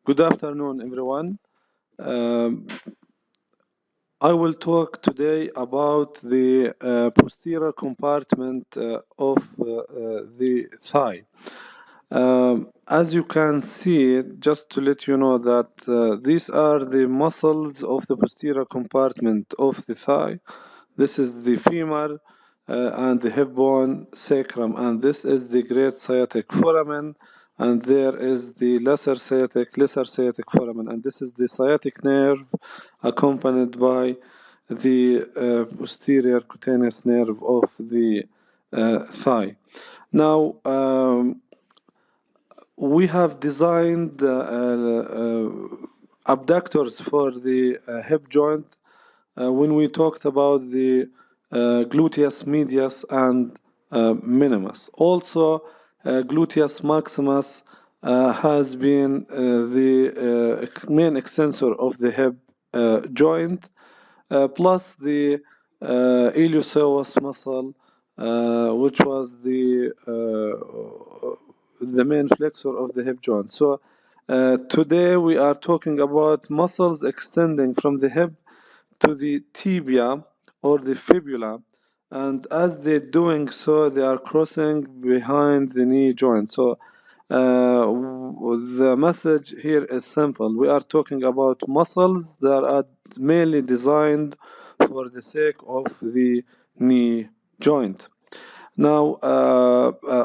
Good afternoon, everyone. I will talk today about the posterior compartment of the thigh. As you can see, just to let you know that these are the muscles of the posterior compartment of the thigh. This is the femur and the hip bone, sacrum, and this is the great sciatic foramen, and there is the lesser sciatic foramen, and this is the sciatic nerve accompanied by the posterior cutaneous nerve of the thigh. Now, we have designed abductors for the hip joint when we talked about the gluteus medius and minimus. Also, gluteus maximus has been the main extensor of the hip joint, plus the iliopsoas muscle, which was the main flexor of the hip joint. So today we are talking about muscles extending from the hip to the tibia or the fibula, and as they're doing so, they are crossing behind the knee joint. So the message here is simple. We are talking about muscles that are mainly designed for the sake of the knee joint. Now,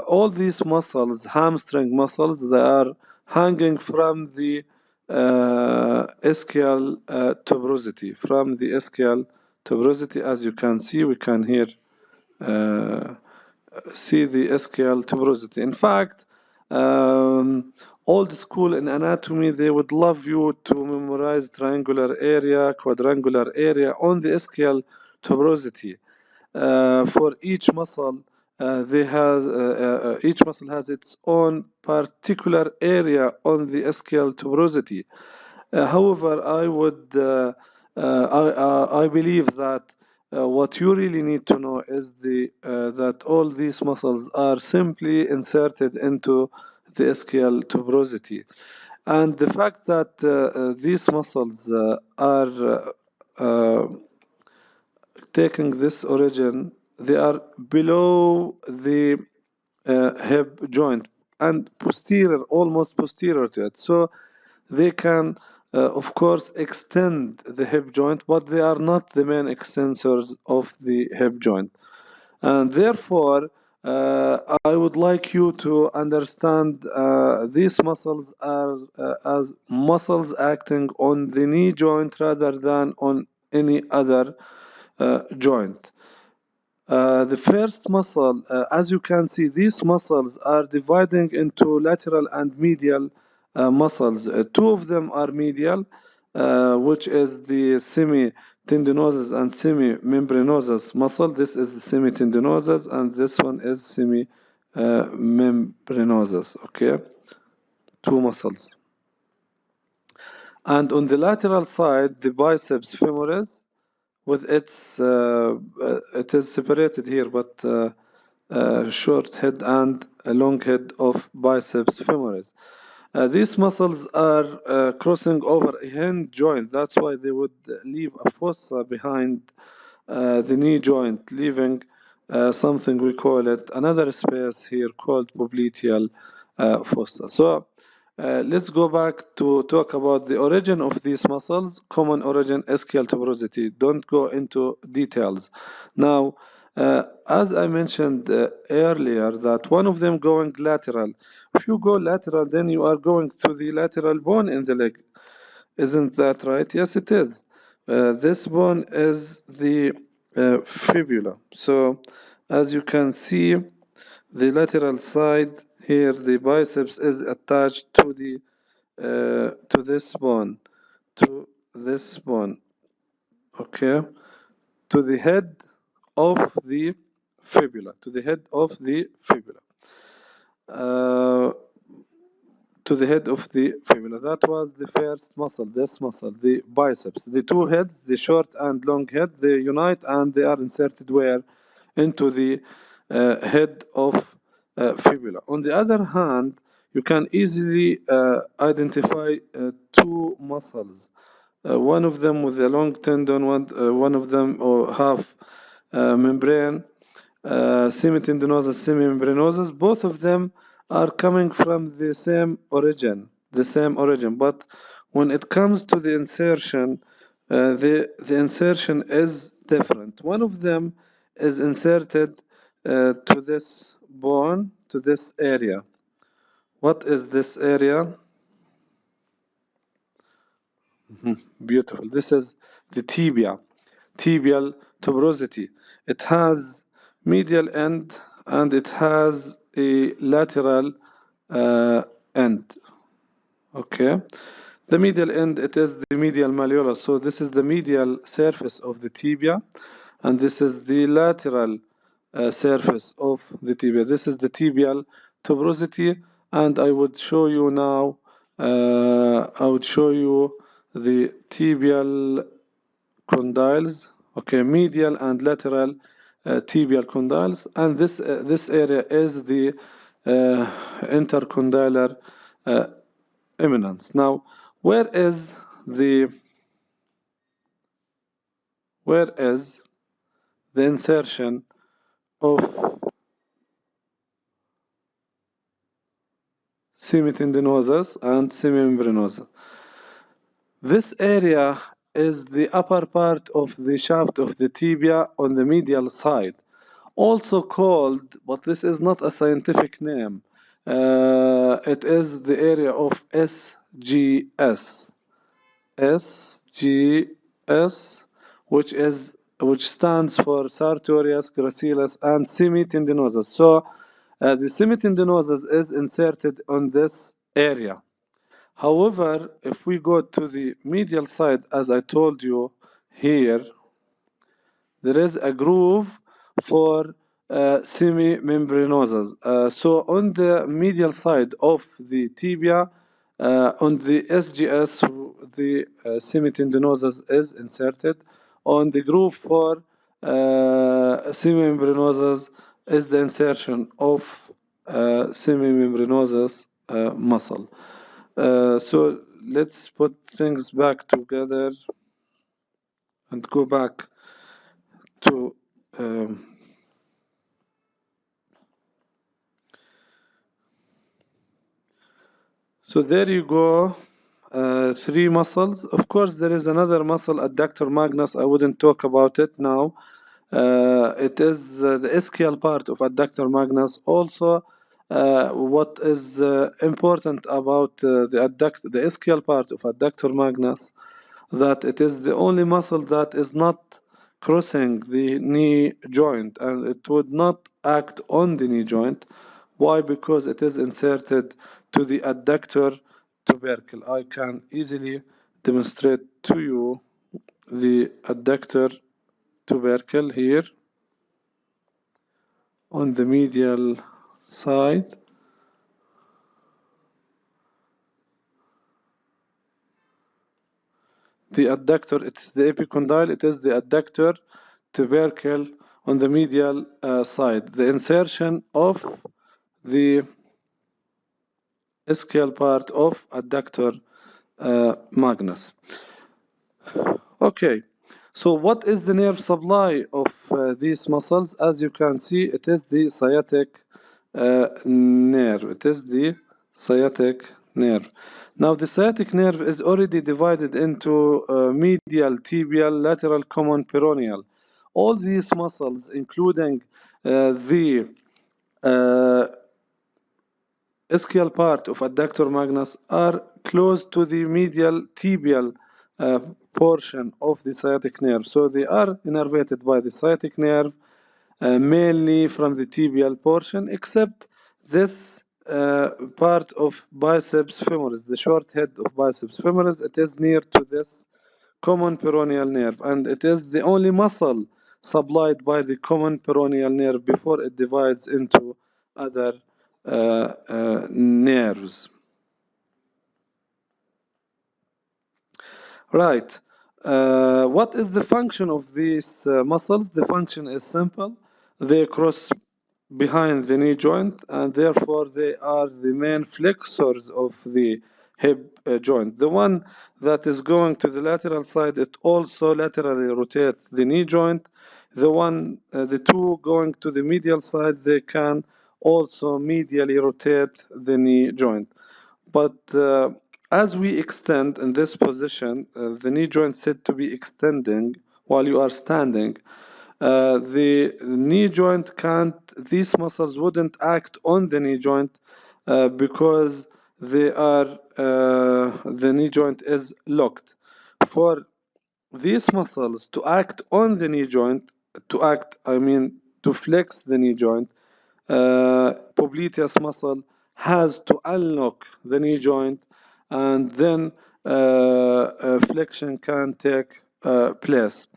all these muscles, hamstring muscles, they are hanging from the ischial tuberosity. From the ischial tuberosity, as you can see, we can here see the ischial tuberosity. In fact, old school in anatomy, they would love you to memorize triangular area, quadrangular area on the ischial tuberosity. For each muscle, each muscle has its own particular area on the ischial tuberosity. However, I believe that what you really need to know is that all these muscles are simply inserted into the ischial tuberosity, and the fact that these muscles are taking this origin, they are below the hip joint and posterior, almost posterior to it. So they can, of course, extend the hip joint, but they are not the main extensors of the hip joint. And therefore, I would like you to understand these muscles are as muscles acting on the knee joint rather than on any other joint. The first muscle, as you can see, these muscles are dividing into lateral and medial muscles. Two of them are medial, which is the semitendinosus and semimembranosus muscle. This is the semitendinosus, and this one is semimembranosus. Okay, two muscles. And on the lateral side, the biceps femoris, with its it is separated here, but short head and a long head of biceps femoris. These muscles are crossing over a hinge joint. That's why they would leave a fossa behind the knee joint, leaving something we call it another space here called popliteal fossa. So let's go back to talk about the origin of these muscles. Common origin, ischial tuberosity. Don't go into details. Now, as I mentioned earlier, that one of them going lateral. If you go lateral, then you are going to the lateral bone in the leg. Isn't that right? Yes, it is. This bone is the fibula. So, as you can see, the lateral side here, the biceps is attached to this bone, okay, to the head of the fibula, That was the first muscle, this muscle, the biceps. The two heads, the short and long head, they unite and they are inserted where? Into the head of fibula. On the other hand, you can easily identify two muscles. One of them with a long tendon, one of them or half membrane, semitendinosus, semimembranosus. Both of them are coming from the same origin, but when it comes to the insertion, the insertion is different. One of them is inserted to this bone, to this area. What is this area? Beautiful. This is the tibia, tibial tuberosity. It has medial end and it has a lateral end. Okay. The medial end, it is the medial malleolus. So this is the medial surface of the tibia, and this is the lateral surface of the tibia. This is the tibial tuberosity, and I would show you now. I would show you the tibial condyles. Okay, medial and lateral tibial condyles, and this area is the intercondylar eminence. Now, where is the insertion of semitendinosus and semimembranosus? This area is the upper part of the shaft of the tibia on the medial side, also called, but this is not a scientific name, it is the area of SGS. SGS, which stands for sartorius, gracilis, and semitendinosus. So the semitendinosus is inserted on this area. However, if we go to the medial side, as I told you here, there is a groove for semimembranosus. So on the medial side of the tibia, on the SGS, the semitendinosus is inserted. On the groove for semimembranosus is the insertion of semimembranosus muscle. So let's put things back together and go back to so there you go, three muscles. Of course, there is another muscle, adductor magnus. I wouldn't talk about it now. It is the ischial part of adductor magnus. Also, what is important about the ischial part of adductor magnus, that it is the only muscle that is not crossing the knee joint, and it would not act on the knee joint. Why? Because it is inserted to the adductor tubercle. I can easily demonstrate to you the adductor tubercle here on the medial side. The adductor, it is the epicondyle, it is the adductor tubercle on the medial side. The insertion of the ischial part of adductor magnus. Okay, so what is the nerve supply of these muscles? As you can see, it is the sciatic nerve. It is the sciatic nerve. Now, the sciatic nerve is already divided into medial, tibial, lateral, common, peroneal. All these muscles, including the ischial part of adductor magnus, are close to the medial tibial portion of the sciatic nerve. So they are innervated by the sciatic nerve, mainly from the tibial portion, except this part of biceps femoris, the short head of biceps femoris. It is near to this common peroneal nerve, and it is the only muscle supplied by the common peroneal nerve before it divides into other nerves. Right. What is the function of these muscles? The function is simple. They cross behind the knee joint, and therefore they are the main flexors of the hip joint. The one that is going to the lateral side, it also laterally rotates the knee joint. The two going to the medial side, they can also medially rotate the knee joint. But as we extend in this position, the knee joint said to be extending while you are standing. The knee joint can't, these muscles wouldn't act on the knee joint because the knee joint is locked. For these muscles to act on the knee joint, to flex the knee joint, popliteus muscle has to unlock the knee joint, and then flexion can take place.